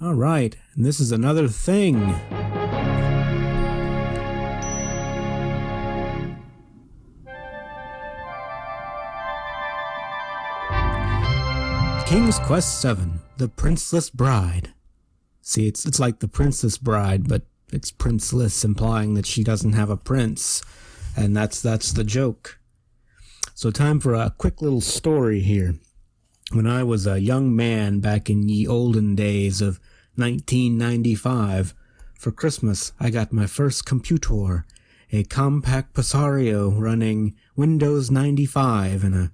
All right, and this is another thing. King's Quest VII, The Princeless Bride. See, it's like The Princess Bride, but it's princeless, implying that she doesn't have a prince, and that's the joke. So time for a quick little story here. When I was a young man back in ye olden days of 1995, for Christmas I got my first computer, a compact Passario running Windows 95 and a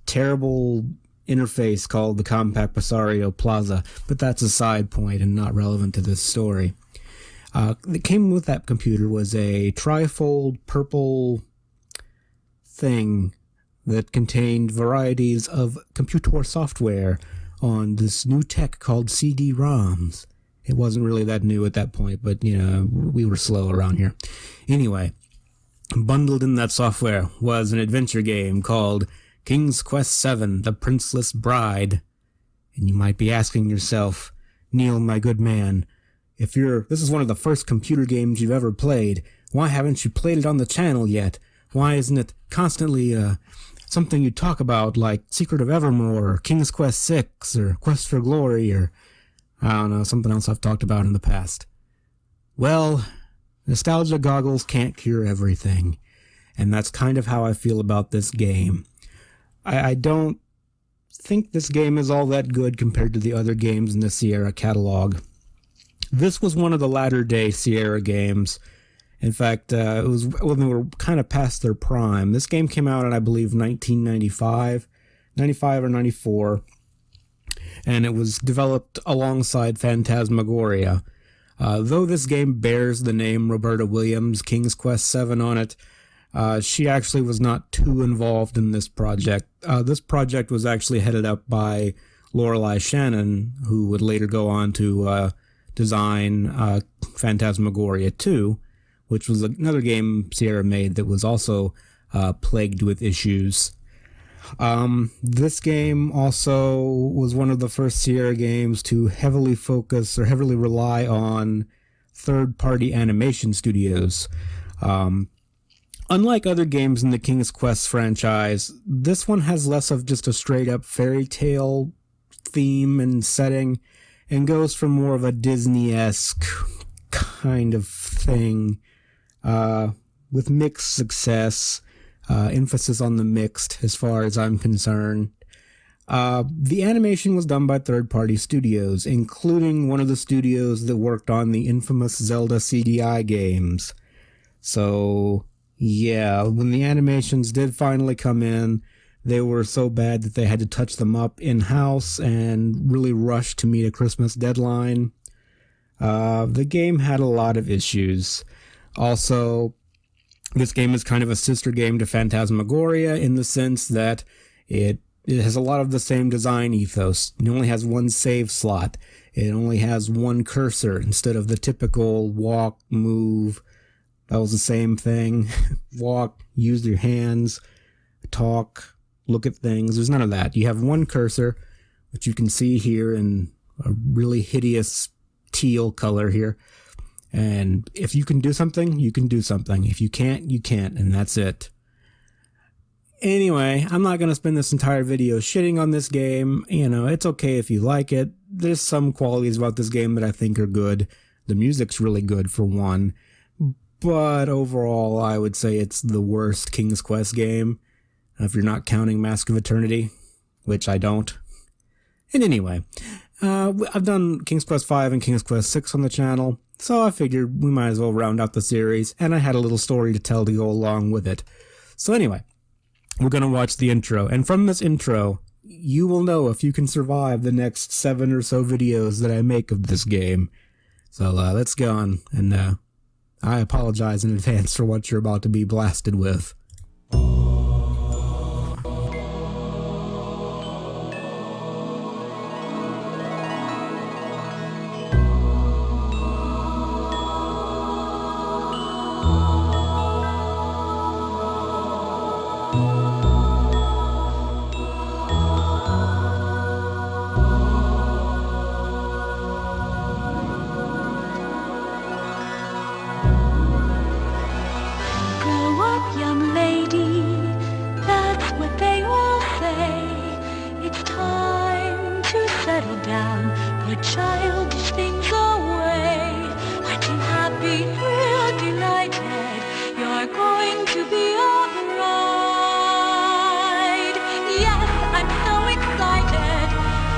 terrible interface called the Compact Passario Plaza, but that's a side point and not relevant to this story. That came with that computer was a trifold purple thing that contained varieties of computer software on this new tech called CD-ROMs. It wasn't really that new at that point, but, we were slow around here. Anyway, bundled in that software was an adventure game called King's Quest VII, The Princeless Bride. And you might be asking yourself, Neil, my good man, this is one of the first computer games you've ever played, why haven't you played it on the channel yet? Why isn't it constantly something you talk about, like Secret of Evermore, or King's Quest VI, or Quest for Glory, or, I don't know, something else I've talked about in the past? Well, nostalgia goggles can't cure everything, and that's kind of how I feel about this game. I don't think this game is all that good compared to the other games in the Sierra catalog. This was one of the latter-day Sierra games. In fact, it was when they were kind of past their prime. This game came out in, I believe, 1995 or 94, and it was developed alongside Phantasmagoria. Though this game bears the name Roberta Williams, King's Quest VII on it, she actually was not too involved in this project. This project was actually headed up by Lorelei Shannon, who would later go on to design Phantasmagoria 2, which was another game Sierra made that was also plagued with issues. This game also was one of the first Sierra games to heavily focus or heavily rely on third-party animation studios. Unlike other games in the King's Quest franchise, this one has less of just a straight-up fairy tale theme and setting, and goes for more of a Disney-esque kind of thing, with mixed success, emphasis on the mixed as far as I'm concerned. The animation was done by third-party studios, including one of the studios that worked on the infamous Zelda CDI games. So, yeah, when the animations did finally come in, they were so bad that they had to touch them up in-house and really rush to meet a Christmas deadline. The game had a lot of issues. Also, this game is kind of a sister game to Phantasmagoria in the sense that it has a lot of the same design ethos. It only has one save slot. It only has one cursor instead of the typical walk, move. That was the same thing. Walk, use your hands, talk, look at things. There's none of that. You have one cursor, which you can see here in a really hideous teal color here. And if you can do something, you can do something. If you can't, you can't, and that's it. Anyway, I'm not going to spend this entire video shitting on this game. It's okay if you like it. There's some qualities about this game that I think are good. The music's really good, for one. But overall, I would say it's the worst King's Quest game, if you're not counting Mask of Eternity, which I don't. And anyway, I've done King's Quest V and King's Quest VI on the channel, so I figured we might as well round out the series, and I had a little story to tell to go along with it. So anyway, we're going to watch the intro, and from this intro, you will know if you can survive the next 7 or so videos that I make of this game. So let's go on, and I apologize in advance for what you're about to be blasted with. settle down, put childish things away. Aren't you happy, thrilled, delighted? You're going to be a bride. Yes, I'm so excited.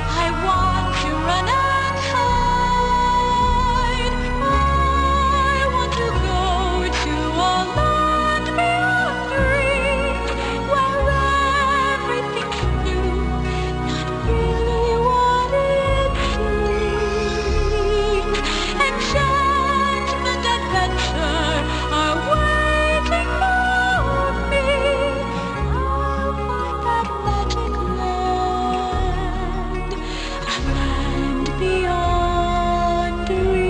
I want to run and hide. I want to go to a land beyond dreams, where everything's new, not really what it seems. Enchantment, adventure are waiting for me. I'll find that magic land, a land beyond dreams.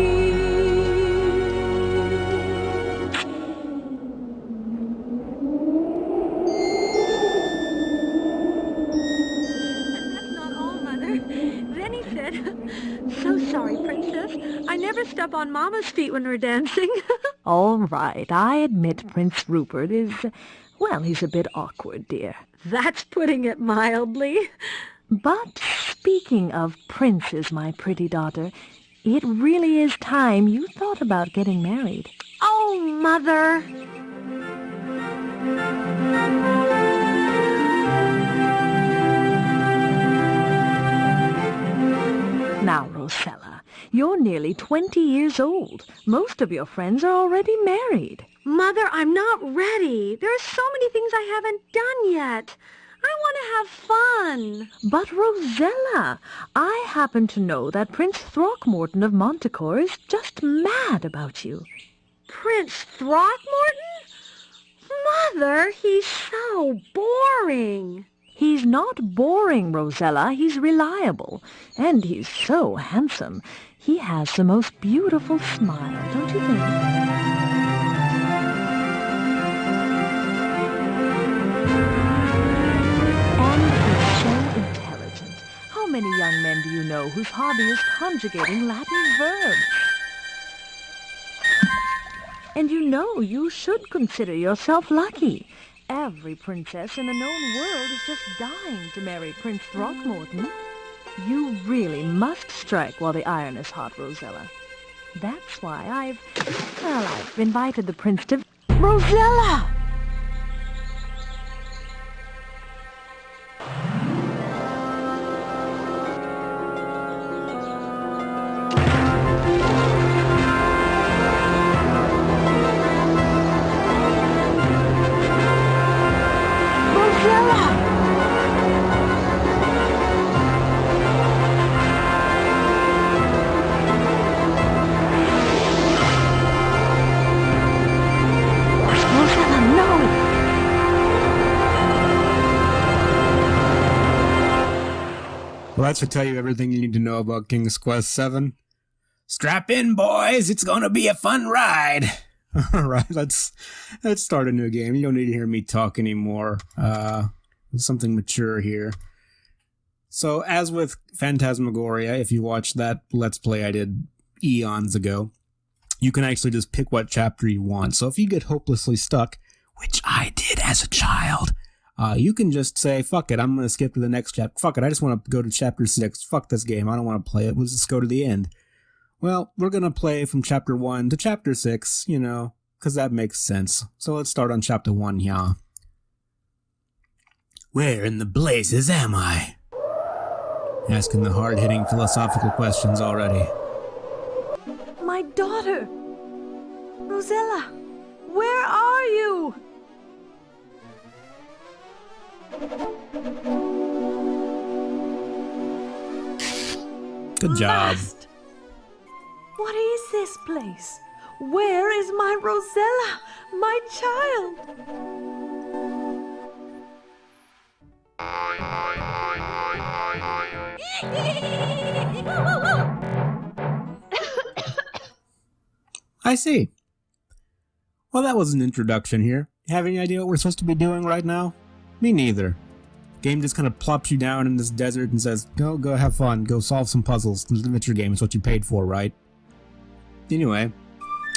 That's not all, Mother. Then he said, "So sorry, Princess. I never step on Mama's feet when we're dancing." All right, I admit Prince Rupert is, well, he's a bit awkward, dear. That's putting it mildly. But speaking of princes, my pretty daughter, it really is time you thought about getting married. Oh, Mother. Now, Rosella, you're nearly 20 years old. Most of your friends are already married. Mother, I'm not ready. There are so many things I haven't done yet. I want to have fun. But, Rosella, I happen to know that Prince Throckmorton of Montecourt is just mad about you. Prince Throckmorton? Mother, he's so boring. He's not boring, Rosella. He's reliable. And he's so handsome. He has the most beautiful smile, don't you think? And he's so intelligent. How many young men do you know whose hobby is conjugating Latin verbs? And you know you should consider yourself lucky. Every princess in the known world is just dying to marry Prince Throckmorton. You really must strike while the iron is hot, Rosella. That's why I've invited the prince to... Rosella! Well, that should tell you everything you need to know about King's Quest VII. Strap in, boys. It's going to be a fun ride. All right, let's start a new game. You don't need to hear me talk anymore. Something mature here. So, as with Phantasmagoria, if you watched that Let's Play I did eons ago, you can actually just pick what chapter you want. So if you get hopelessly stuck, which I did as a child, you can just say, fuck it, I'm going to skip to the next chapter. Fuck it, I just want to go to chapter 6. Fuck this game, I don't want to play it. Let's just go to the end. Well, we're going to play from chapter 1 to chapter 6, you know, because that makes sense. So let's start on chapter 1 here. Where in the blazes am I? Asking the hard-hitting philosophical questions already. My daughter! Rosella! Where are you? Good job. What is this place? Where is my Rosella, my child? I see. Well, that was an introduction here. Have any idea what we're supposed to be doing right now? Me neither. Game just kind of plops you down in this desert and says, go have fun, go solve some puzzles. The adventure game is what you paid for, right? Anyway,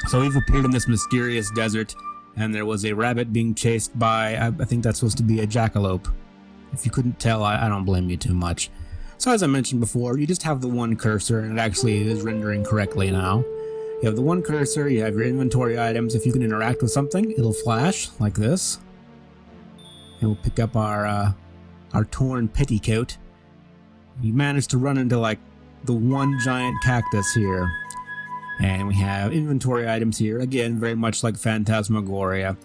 so we've appeared in this mysterious desert, and there was a rabbit being chased by, I think that's supposed to be a jackalope. If you couldn't tell, I don't blame you too much. So as I mentioned before, you just have the one cursor, and it actually is rendering correctly now. You have the one cursor, you have your inventory items. If you can interact with something, it'll flash like this. And we'll pick up our torn petticoat. You managed to run into like the one giant cactus here. And we have inventory items here, again, very much like Phantasmagoria.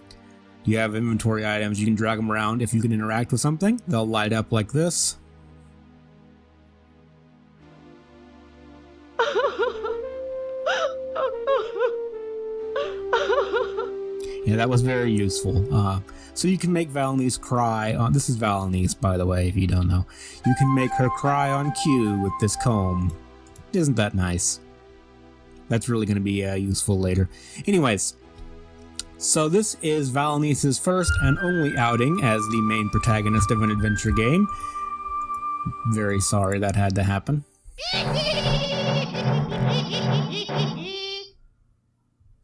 You have inventory items, you can drag them around. If you can interact with something, they'll light up like this. Yeah, that was very useful. So you can make Valanice cry on... This is Valanice, by the way, if you don't know. You can make her cry on cue with this comb. Isn't that nice? That's really going to be useful later. Anyways, so this is Valanice's first and only outing as the main protagonist of an adventure game. Very sorry that had to happen. I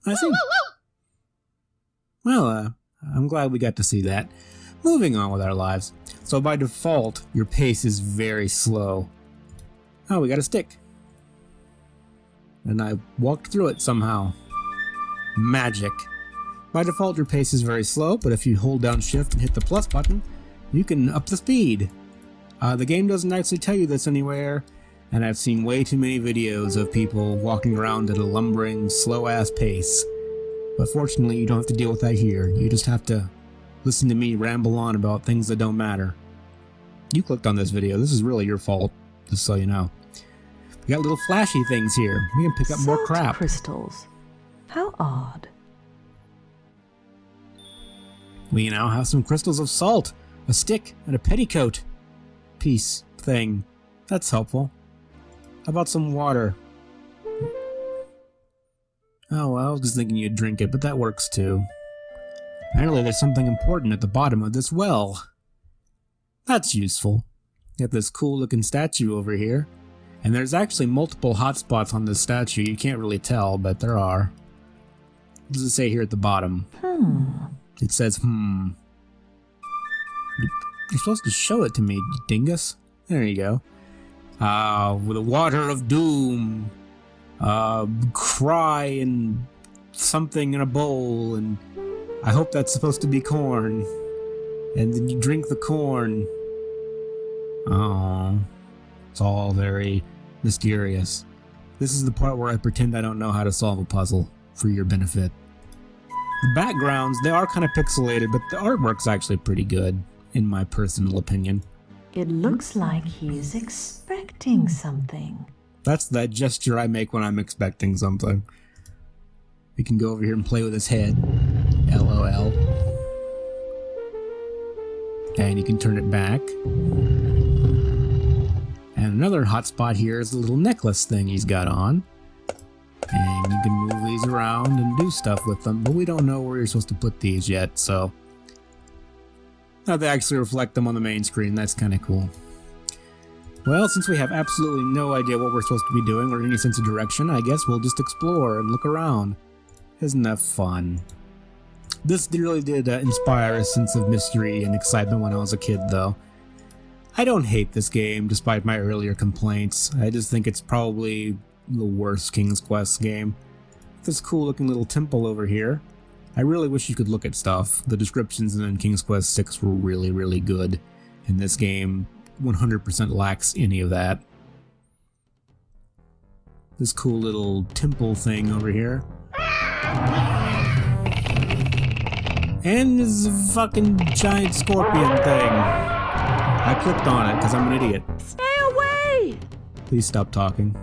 think... Well, I'm glad we got to see that. Moving on with our lives. So by default, your pace is very slow. Oh, we got a stick. And I walked through it somehow. Magic. By default, your pace is very slow, but if you hold down shift and hit the plus button, you can up the speed. The game doesn't actually tell you this anywhere, and I've seen way too many videos of people walking around at a lumbering, slow-ass pace. But fortunately, you don't have to deal with that here. You just have to listen to me ramble on about things that don't matter. You clicked on this video. This is really your fault, just so you know. We got little flashy things here. We can pick up more crap. Crystals. How odd. We now have some crystals of salt, a stick, and a petticoat piece thing. That's helpful. How about some water? Oh, well, I was just thinking you'd drink it, but that works too. Apparently there's something important at the bottom of this well. That's useful. You got this cool looking statue over here. And there's actually multiple hotspots on this statue. You can't really tell, but there are. What does it say here at the bottom? It says, You're supposed to show it to me, you dingus. There you go. With the water of doom. Cry and something in a bowl, and I hope that's supposed to be corn. And then you drink the corn. Oh, it's all very mysterious. This is the part where I pretend I don't know how to solve a puzzle for your benefit. The backgrounds, they are kind of pixelated, but the artwork's actually pretty good, in my personal opinion. It looks like he's expecting something. That's that gesture I make when I'm expecting something. We can go over here and play with his head. LOL. And you can turn it back. And another hotspot here is the little necklace thing he's got on. And you can move these around and do stuff with them, but we don't know where you're supposed to put these yet, so... Now they actually reflect them on the main screen, that's kinda cool. Well, since we have absolutely no idea what we're supposed to be doing or any sense of direction, I guess we'll just explore and look around. Isn't that fun? This really did inspire a sense of mystery and excitement when I was a kid, though. I don't hate this game, despite my earlier complaints. I just think it's probably the worst King's Quest game. This cool looking little temple over here. I really wish you could look at stuff. The descriptions in King's Quest 6 were really, really good. In this game, 100% lacks any of that. This cool little temple thing over here. And this fucking giant scorpion thing. I clicked on it because I'm an idiot. Stay away! Please stop talking.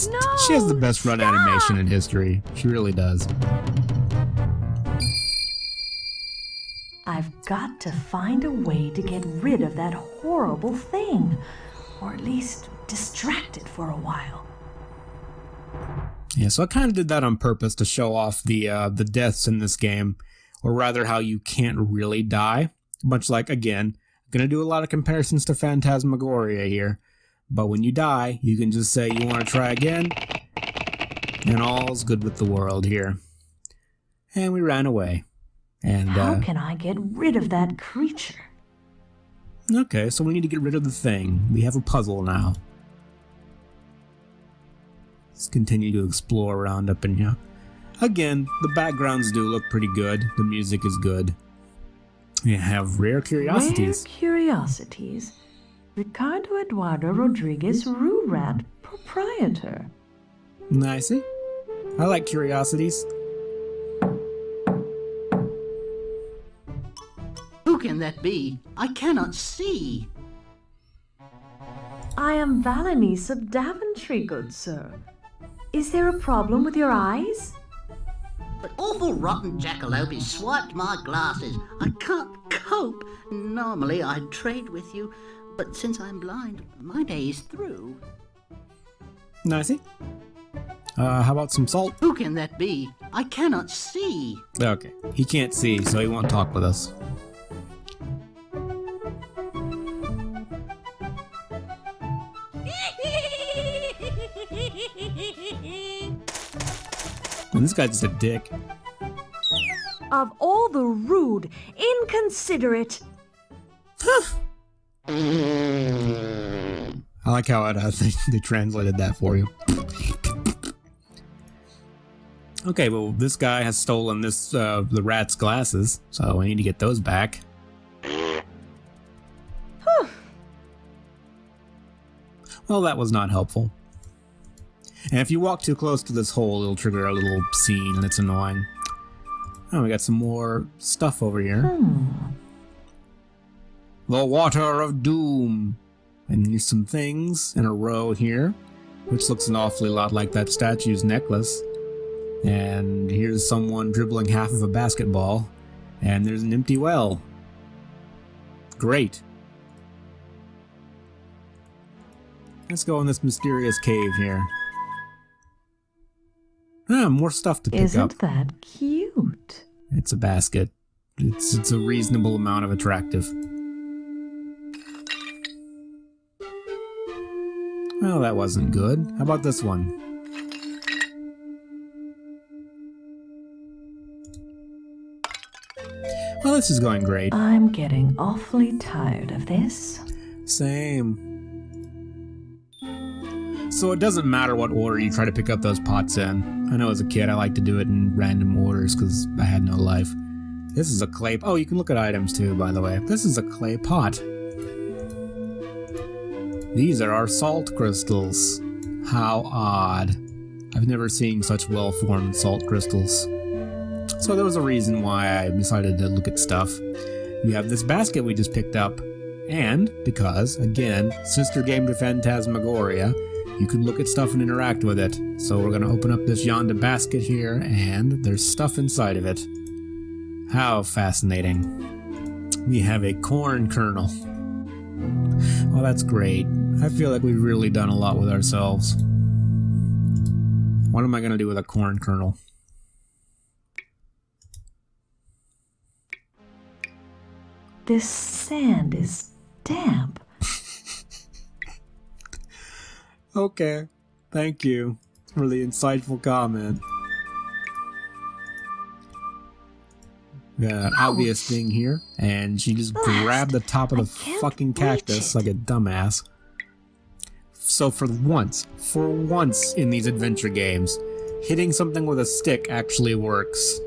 No! She has the best run animation in history. She really does. I've got to find a way to get rid of that horrible thing. Or at least distract it for a while. Yeah, so I kind of did that on purpose to show off the deaths in this game. Or rather, how you can't really die. Much like, again, I'm going to do a lot of comparisons to Phantasmagoria here. But when you die, you can just say you want to try again. And all's good with the world here. And we ran away. And how can I get rid of that creature? Okay, so we need to get rid of the thing. We have a puzzle now. Let's continue to explore around up in here. Again, the backgrounds do look pretty good. The music is good. We have rare curiosities. Rare curiosities. Ricardo Eduardo Rodriguez Roo-Rat, proprietor. Nice. I like curiosities. Who can that be? I cannot see. I am Valanice of Daventry, good sir. Is there a problem with your eyes? But awful rotten jackalope swiped my glasses. I can't cope. Normally I'd trade with you, but since I'm blind, my day's through. Nicey. How about some salt? Who can that be? I cannot see. Okay, he can't see, so he won't talk with us. And this guy's just a dick. Of all the rude, inconsiderate... I like how they translated that for you. Okay, well, this guy has stolen the rat's glasses, so I need to get those back. Well, that was not helpful. And if you walk too close to this hole, it'll trigger a little scene, and it's annoying. Oh, we got some more stuff over here. The Water of Doom. And here's some things in a row here, which looks an awfully lot like that statue's necklace. And here's someone dribbling half of a basketball. And there's an empty well. Great. Let's go in this mysterious cave here. Ah, more stuff to pick up. Isn't that cute? It's a basket. It's a reasonable amount of attractive. Well, that wasn't good. How about this one? Well, this is going great. I'm getting awfully tired of this. Same. So it doesn't matter what order you try to pick up those pots in. I know as a kid I liked to do it in random orders because I had no life. This is a clay... Oh, you can look at items too, by the way. This is a clay pot. These are our salt crystals. How odd. I've never seen such well-formed salt crystals. So there was a reason why I decided to look at stuff. We have this basket we just picked up. And because, again, sister game to Phantasmagoria, you can look at stuff and interact with it. So we're going to open up this yonder basket here, and there's stuff inside of it. How fascinating. We have a corn kernel. Well, that's great. I feel like we've really done a lot with ourselves. What am I going to do with a corn kernel? This sand is damp. Okay, thank you for the insightful comment. Got an obvious thing here, and she just grabbed the top of the fucking cactus like a dumbass. So for once in these adventure games, hitting something with a stick actually works.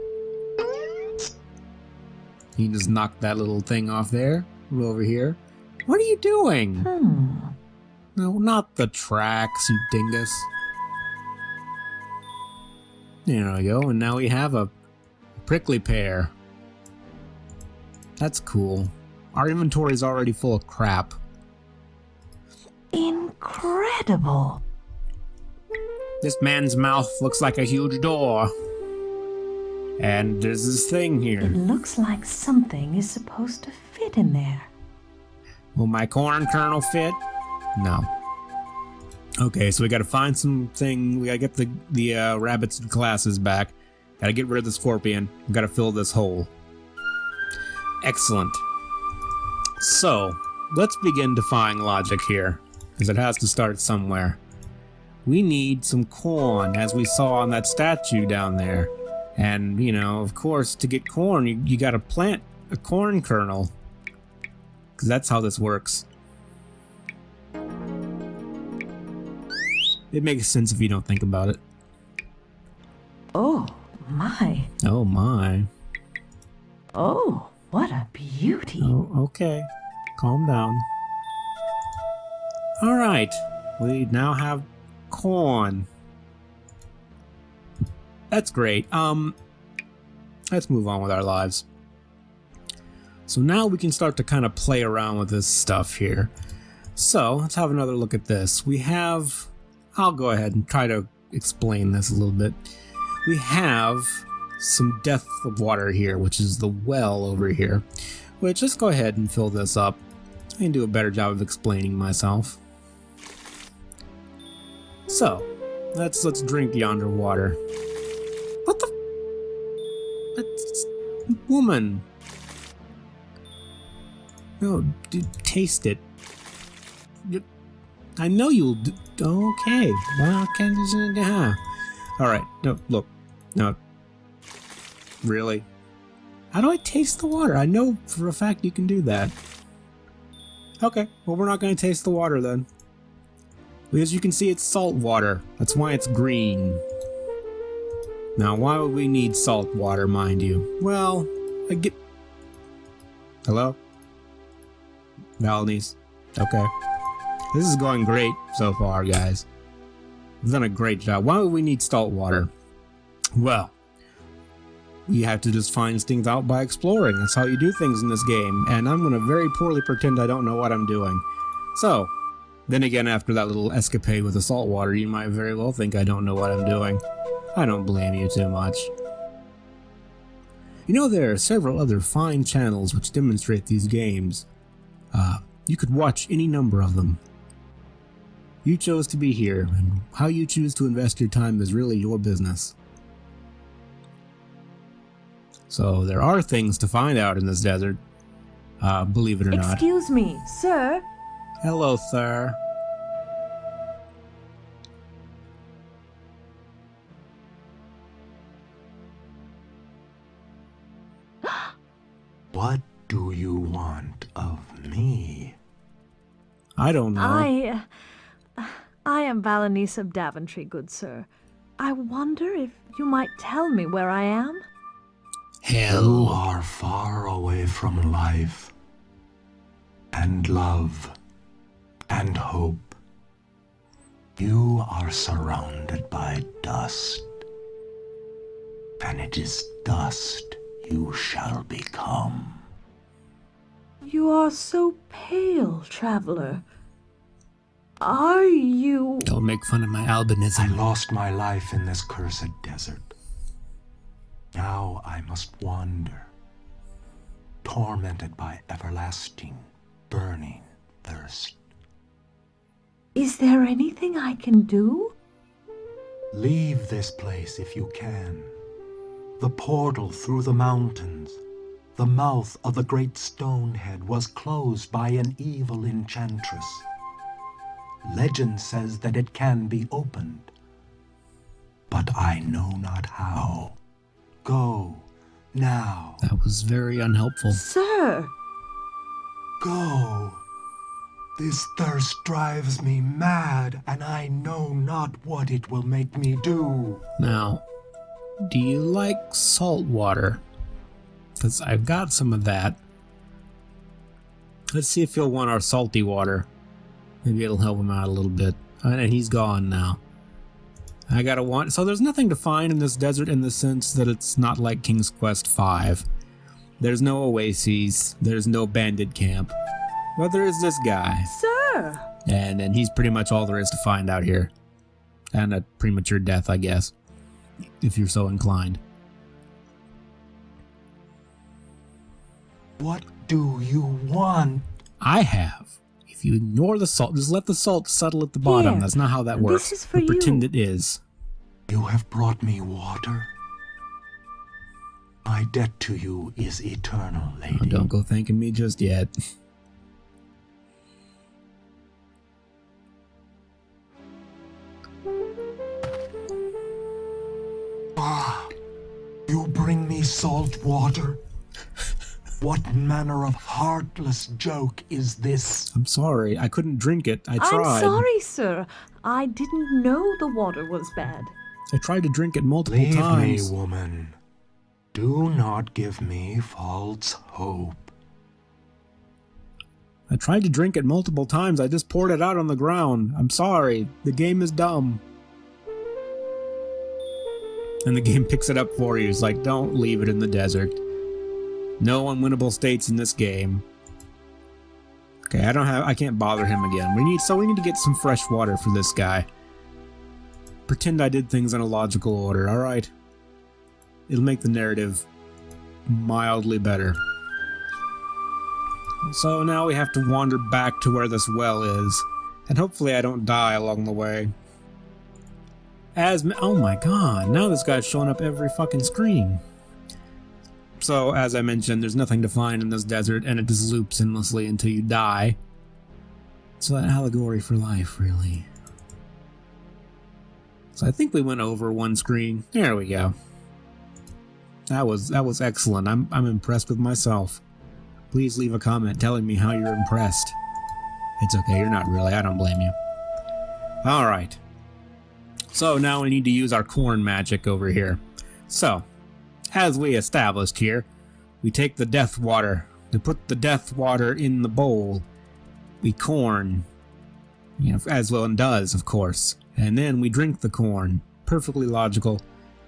You just knock that little thing off there, over here. What are you doing? No, not the tracks, you dingus. There we go, and now we have a prickly pear. That's cool. Our inventory's already full of crap. Incredible. This man's mouth looks like a huge door. And there's this thing here. It looks like something is supposed to fit in there. Will my corn kernel fit? No. Okay, so we gotta find something. We gotta get the rabbit's glasses back. Gotta get rid of the scorpion. We gotta fill this hole. Excellent. So, let's begin defying logic here, because it has to start somewhere. We need some corn, as we saw on that statue down there. And, you know, of course, to get corn, you gotta plant a corn kernel. because that's how this works. It makes sense if you don't think about it. Oh, my. Oh my. Oh, what a beauty. Oh, okay. Calm down. Alright. We now have corn. That's great. Let's move on with our lives. So now we can start to kind of play around with this stuff here. So, let's have another look at this. We have... I'll go ahead and try to explain this a little bit. We have some depth of water here, which is the well over here. Which, let's go ahead and fill this up. I can do a better job of explaining myself. So, let's drink yonder water. What the? That's woman. No, taste it. I know you'll do. Okay. Well, alright. No, look. No. Really? How do I taste the water? I know for a fact you can do that. Okay. Well, we're not going to taste the water then. As you can see, it's salt water. That's why it's green. Now, why would we need salt water, mind you? Well, I get... Hello? Valanice. Okay. This is going great so far, guys. We've done a great job. Why would we need salt water? Well, you have to just find things out by exploring. That's how you do things in this game. And I'm going to very poorly pretend I don't know what I'm doing. So, then again, after that little escapade with the salt water, you might very well think I don't know what I'm doing. I don't blame you too much. You know, there are several other fine channels which demonstrate these games. You could watch any number of them. You chose to be here, and how you choose to invest your time is really your business. So there are things to find out in this desert, believe it or not. Excuse me, sir. Hello, sir. What do you want of me? I don't know. I am Valanice of Daventry, good sir. I wonder if you might tell me where I am? You are far away from life, and love, and hope. You are surrounded by dust, and it is dust you shall become. You are so pale, traveler. Are you... Don't make fun of my I albinism. lost my life in this cursed desert. Now I must wander, tormented by everlasting, burning thirst. Is there anything I can do? Leave this place if you can. The portal through the mountains, the mouth of the great stone head, was closed by an evil enchantress. Legend says that it can be opened, but I know not how. Go, now. That was very unhelpful. Sir! Go. This thirst drives me mad, and I know not what it will make me do. Now, do you like salt water? Because I've got some of that. Let's see if you'll want our salty water. Maybe it'll help him out a little bit. And he's gone now. I gotta want... So there's nothing to find in this desert in the sense that it's not like King's Quest V. There's no oases. There's no bandit camp. But there is this guy. Sir! And he's pretty much all there is to find out here. And a premature death, I guess. If you're so inclined. What do you want? I have. If you ignore the salt, just let the salt settle at the bottom. Here, That's not how that works. this is for But pretend you. it is. You have brought me water. My debt to you is eternal, lady. Oh, don't go thanking me just yet. Ah, you bring me salt water? What manner of heartless joke is this? I'm sorry, I couldn't drink it. I I'm tried. sorry, sir. I didn't know the water was bad. I tried to drink it multiple Leave times. me, woman. Do not give me false hope. I tried to drink it multiple times. I just poured it out on the ground. I'm sorry. The game is dumb. And the game picks it up for you. It's like, don't leave it in the desert. No unwinnable states in this game. Okay, I can't bother him again. We need to get some fresh water for this guy. Pretend I did things in a logical order, alright? It'll make the narrative mildly better. So now we have to wander back to where this well is. And hopefully I don't die along the way. Oh my god, now this guy's showing up every fucking screen. So, as I mentioned, there's nothing to find in this desert, and it just loops endlessly until you die. So an allegory for life, really. So I think we went over one screen. There we go. That was excellent. I'm impressed with myself. Please leave a comment telling me how you're impressed. It's okay, you're not really. I don't blame you. Alright. So now we need to use our corn magic over here. So, as we established here, we take the death water. We put the death water in the bowl. We corn. As one does, of course. And then we drink the corn. Perfectly logical.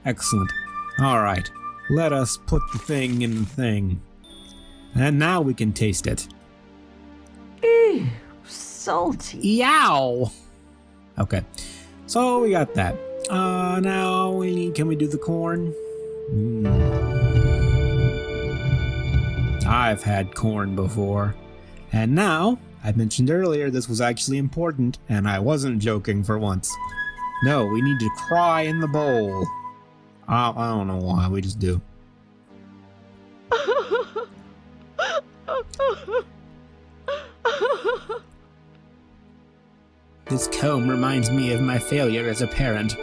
Excellent. Alright. Let us put the thing in the thing. And now we can taste it. Ew, salty. Yow! Okay. So we got that. Now can we do the corn? I've had corn before. And now, I mentioned earlier this was actually important, and I wasn't joking for once. No, we need to cry in the bowl. I don't know why, we just do. This comb reminds me of my failure as a parent.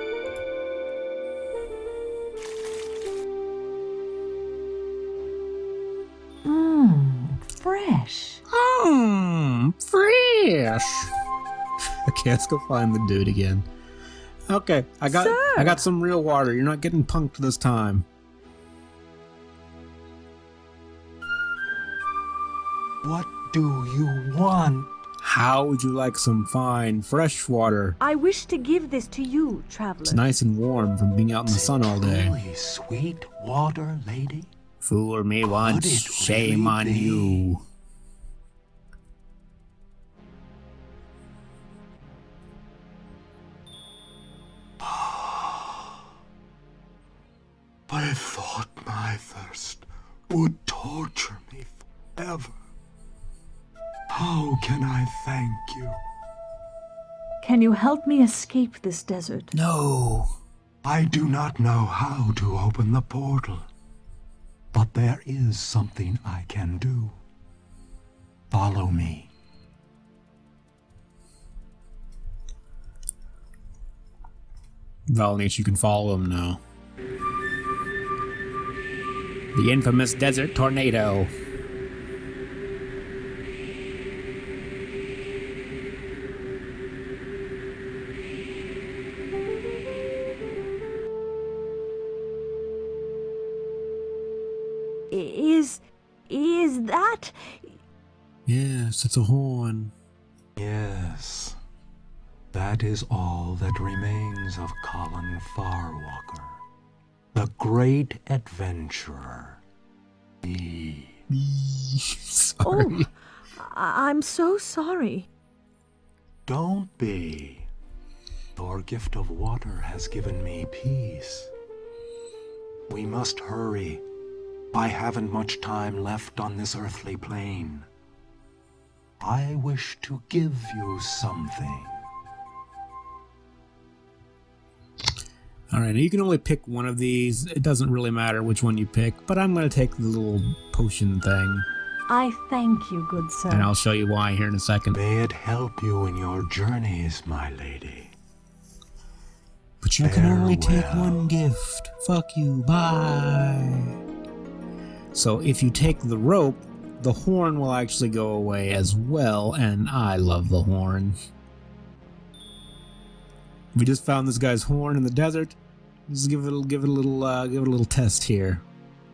Fresh. Fresh. Okay, let's go find the dude again. Okay, I got some real water. You're not getting punked this time. What do you want? How would you like some fine, fresh water? I wish to give this to you, traveler. It's nice and warm from being out in the sun all day. Really sweet water, lady? Fool me once, Could it shame really on be? you. I thought my thirst would torture me forever. How can I thank you? Can you help me escape this desert? No. I do not know how to open the portal, but there is something I can do. Follow me. Valanice, you can follow him now. The infamous desert tornado. Is that... Yes, it's a horn. Yes, that is all that remains of Colin Farwalker, the great adventurer. Sorry. I'm so sorry. Don't be. Your gift of water has given me peace. We must hurry. I haven't much time left on this earthly plane. I wish to give you something. Alright, you can only pick one of these. It doesn't really matter which one you pick, but I'm going to take the little potion thing. I thank you, good sir. And I'll show you why here in a second. May it help you in your journeys, my lady. But you can only take Farewell. one gift. Fuck you. Bye. So if you take the rope, the horn will actually go away as well, and I love the horn. We just found this guy's horn in the desert. Let's give it a little test here.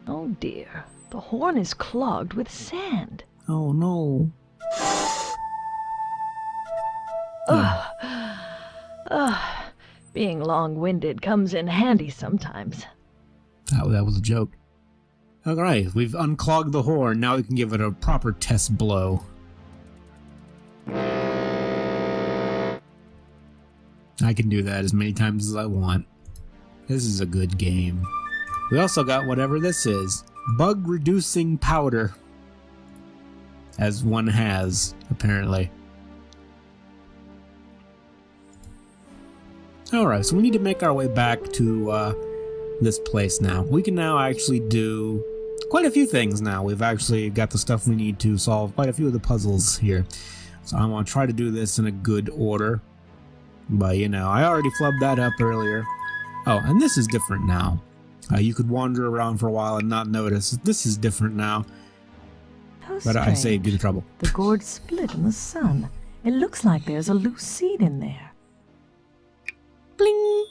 Oh dear, the horn is clogged with sand. Oh no. Being long-winded comes in handy sometimes. That was a joke. Alright, we've unclogged the horn. Now we can give it a proper test blow. I can do that as many times as I want. This is a good game. We also got whatever this is. Bug-reducing powder. As one has, apparently. Alright, so we need to make our way back to this place now. We can now actually do quite a few things now. We've actually got the stuff we need to solve quite a few of the puzzles here. So I'm going to try to do this in a good order. But, you know, I already flubbed that up earlier. Oh, and this is different now. You could wander around for a while and not notice. This is different now. How But I strange. saved you the trouble. The gourd split in the sun. It looks like there's a loose seed in there. Bling!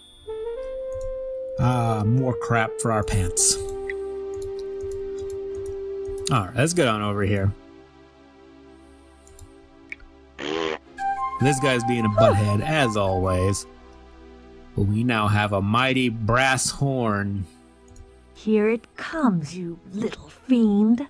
More crap for our pants. Alright, let's get on over here. This guy's being a butthead, as always. But we now have a mighty brass horn. Here it comes, you little fiend.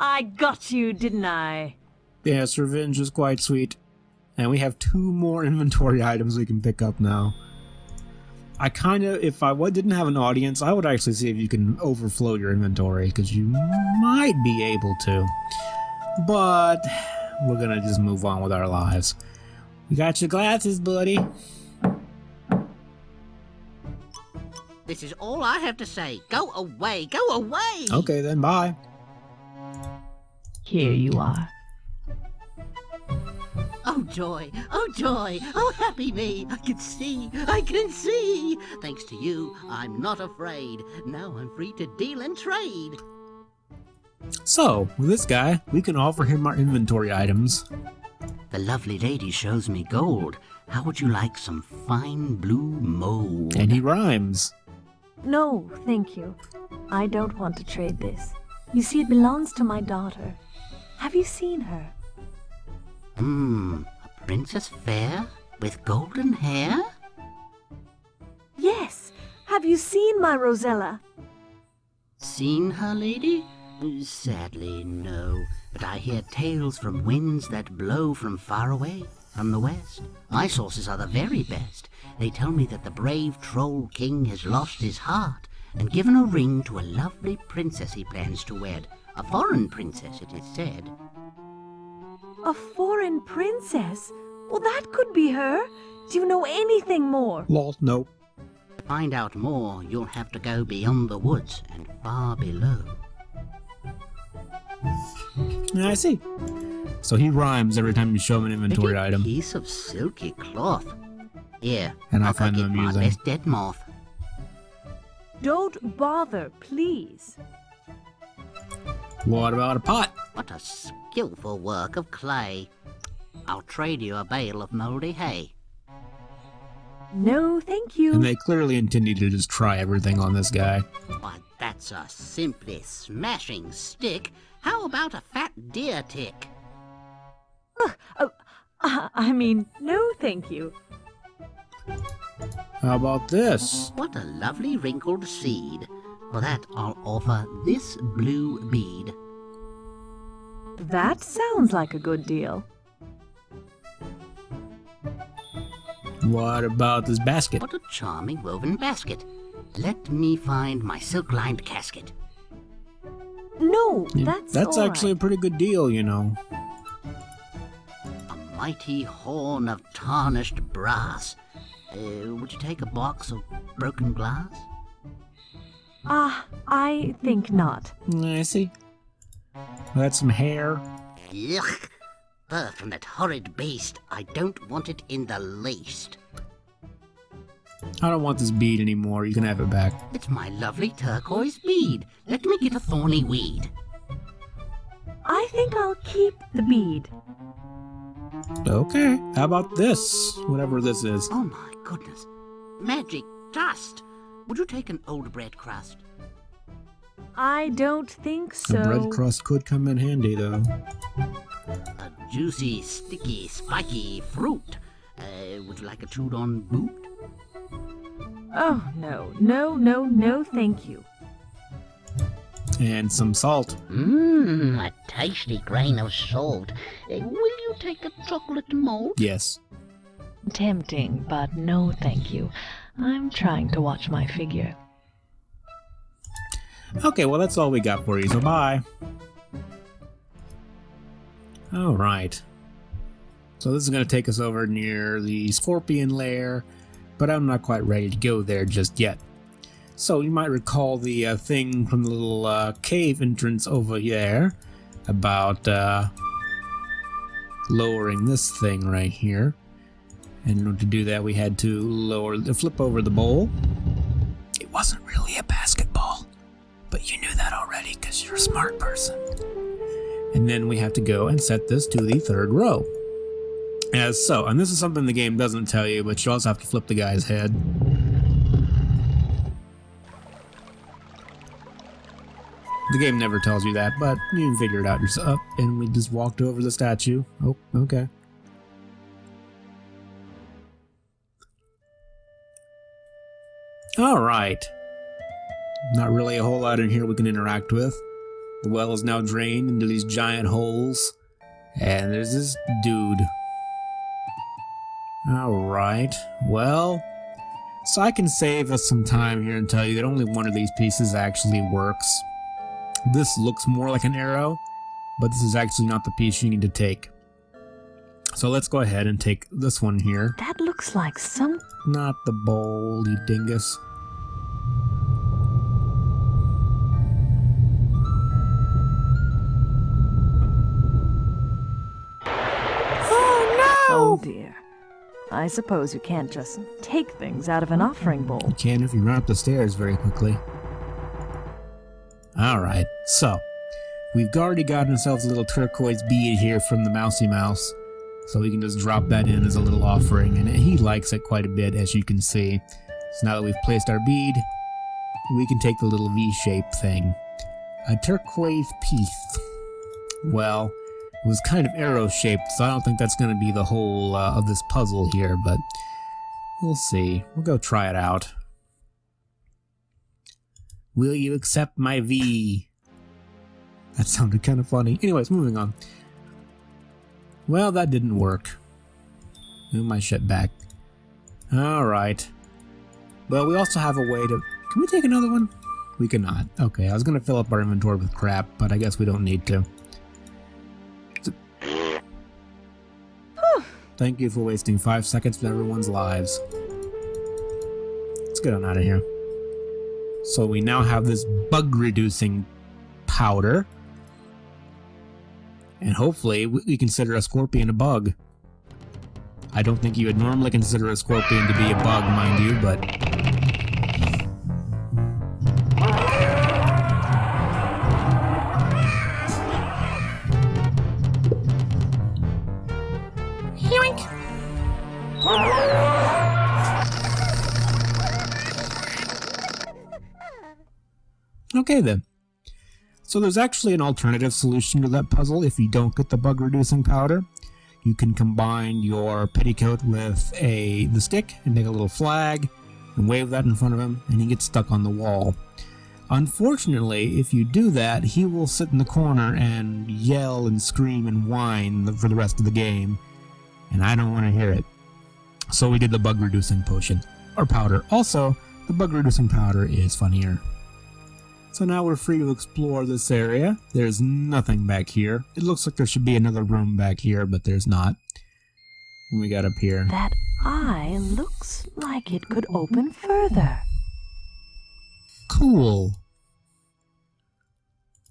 I got you, didn't I? Yes, revenge is quite sweet. And we have 2 more inventory items we can pick up now. I kind of, if I didn't have an audience, I would actually see if you can overflow your inventory, because you might be able to. But we're gonna just move on with our lives. You got your glasses, buddy. This is all I have to say. Go away, go away! Okay, then bye. Here you are. Oh joy, oh happy me! I can see! Thanks to you, I'm not afraid. Now I'm free to deal and trade. So, with this guy, we can offer him our inventory items. The lovely lady shows me gold. How would you like some fine blue mold? And he rhymes. No, thank you. I don't want to trade this. You see, it belongs to my daughter. Have you seen her? A princess fair with golden hair? Yes. Have you seen my Rosella? Seen her, lady? Sadly, no. But I hear tales from winds that blow from far away, from the west. My sources are the very best. They tell me that the brave troll king has lost his heart and given a ring to a lovely princess he plans to wed. A foreign princess, it is said. A foreign princess? Well, that could be her. Do you know anything more? Lol, nope. To find out more, you'll have to go beyond the woods and far below. Yeah, I see. So he rhymes every time you show him an inventory Pretty item. piece of silky cloth. Here, And I I'll go find get them my amusing. best dead moth. Don't bother, please. What about a pot? What a skillful work of clay. I'll trade you a bale of mouldy hay. No, thank you. And they clearly intended to just try everything on this guy. Why, that's a simply smashing stick. How about a fat deer tick? I mean, no, thank you. How about this? What a lovely wrinkled seed. For that, I'll offer this blue bead. That sounds like a good deal. What about this basket? What a charming woven basket. Let me find my silk-lined casket. No, Yeah, that's all actually a right. pretty good deal, you know. A mighty horn of tarnished brass. Would you take a box of broken glass? I think not. I see. That's some hair. Yuck! Fur from that horrid beast. I don't want it in the least. I don't want this bead anymore. You can have it back. It's my lovely turquoise bead. Let me get a thorny weed. I think I'll keep the bead. Okay. How about this? Whatever this is. Oh my goodness. Magic dust. Would you take an old bread crust? I don't think so. A bread crust could come in handy, though. A juicy, sticky, spiky fruit. Would you like a chewed-on boot? Oh, no, thank you. And some salt. A tasty grain of salt. Will you take a chocolate mold? Yes. Tempting, but no thank you. I'm trying to watch my figure. Okay, well, that's all we got for you, so bye. Alright. So this is going to take us over near the scorpion lair, but I'm not quite ready to go there just yet. So you might recall the thing from the little cave entrance over there about lowering this thing right here. And in order to do that, we had to flip over the bowl. It wasn't really a basketball, but you knew that already because you're a smart person. And then we have to go and set this to the third row. As so, and this is something the game doesn't tell you, but you also have to flip the guy's head. The game never tells you that, but you can figure it out yourself. And we just walked over the statue. Oh, okay. Alright. Not really a whole lot in here we can interact with. The well is now drained into these giant holes. And there's this dude. Alright, well, so I can save us some time here and tell you that only one of these pieces actually works. This looks more like an arrow, but this is actually not the piece you need to take. So let's go ahead and take this one here. That looks like some... Not the bowl, you dingus. Oh dear. I suppose you can't just take things out of an offering bowl. You can if you run up the stairs very quickly. Alright, so we've already got ourselves a little turquoise bead here from the Mousy Mouse. So we can just drop that in as a little offering, and he likes it quite a bit, as you can see. So now that we've placed our bead, we can take the little V-shape thing. A turquoise piece. Well, it was kind of arrow-shaped, so I don't think that's going to be the whole of this puzzle here, but we'll see. We'll go try it out. Will you accept my V? That sounded kind of funny. Anyways, moving on. Well, that didn't work. Move my shit back. Alright. Well, we also have a way to... Can we take another one? We cannot. Okay, I was going to fill up our inventory with crap, but I guess we don't need to. Thank you for wasting 5 seconds of everyone's lives. Let's get on out of here. So we now have this bug-reducing powder. And hopefully we consider a scorpion a bug. I don't think you would normally consider a scorpion to be a bug, mind you, but... Okay then. So there's actually an alternative solution to that puzzle if you don't get the bug reducing powder. You can combine your petticoat with the stick and make a little flag and wave that in front of him, and he gets stuck on the wall. Unfortunately, if you do that, he will sit in the corner and yell and scream and whine for the rest of the game, and I don't want to hear it. So we did the bug reducing potion, or powder. Also, the bug reducing powder is funnier. So now we're free to explore this area. There's nothing back here. It looks like there should be another room back here, but there's not. What we got up here? That eye looks like it could open further. Cool.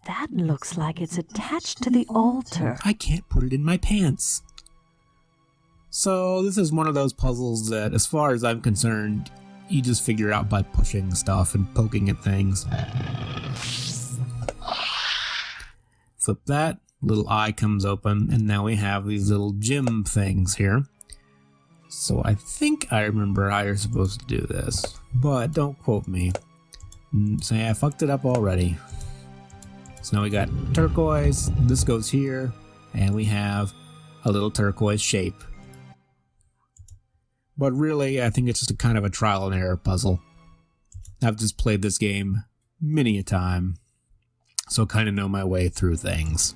That looks like it's attached to the altar. I can't put it in my pants. So this is one of those puzzles that, as far as I'm concerned, you just figure out by pushing stuff and poking at things. Flip that, little eye comes open, and now we have these little gem things here. So I think I remember how you're supposed to do this, but don't quote me. Say I fucked it up already. So now we got turquoise, this goes here, and we have a little turquoise shape. But really, I think it's just a kind of a trial and error puzzle. I've just played this game many a time, so kind of know my way through things.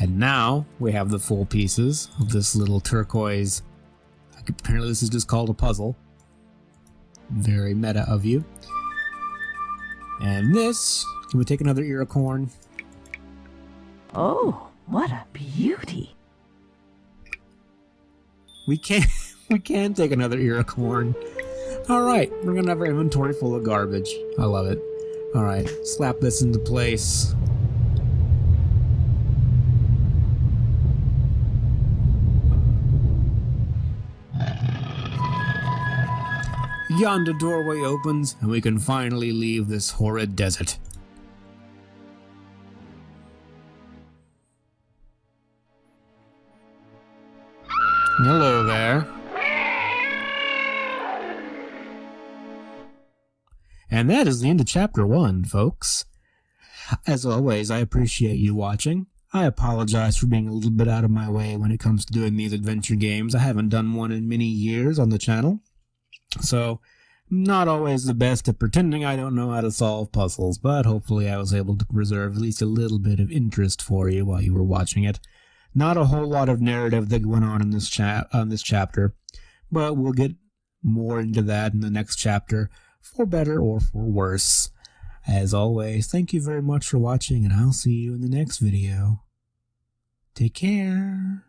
And now we have the full pieces of this little turquoise. Apparently this is just called a puzzle. Very meta of you. And this, can we take another ear of corn? Oh, what a beauty. We can take another ear of corn. Alright, we're gonna have our inventory full of garbage. I love it. Alright, slap this into place. Yonder doorway opens, and we can finally leave this horrid desert. Hello there. And that is the end of Chapter 1, folks. As always, I appreciate you watching. I apologize for being a little bit out of my way when it comes to doing these adventure games. I haven't done one in many years on the channel, so I'm not always the best at pretending I don't know how to solve puzzles, but hopefully I was able to preserve at least a little bit of interest for you while you were watching it. Not a whole lot of narrative that went on in this chapter, but we'll get more into that in the next chapter, for better or for worse. As always, thank you very much for watching, and I'll see you in the next video. Take care.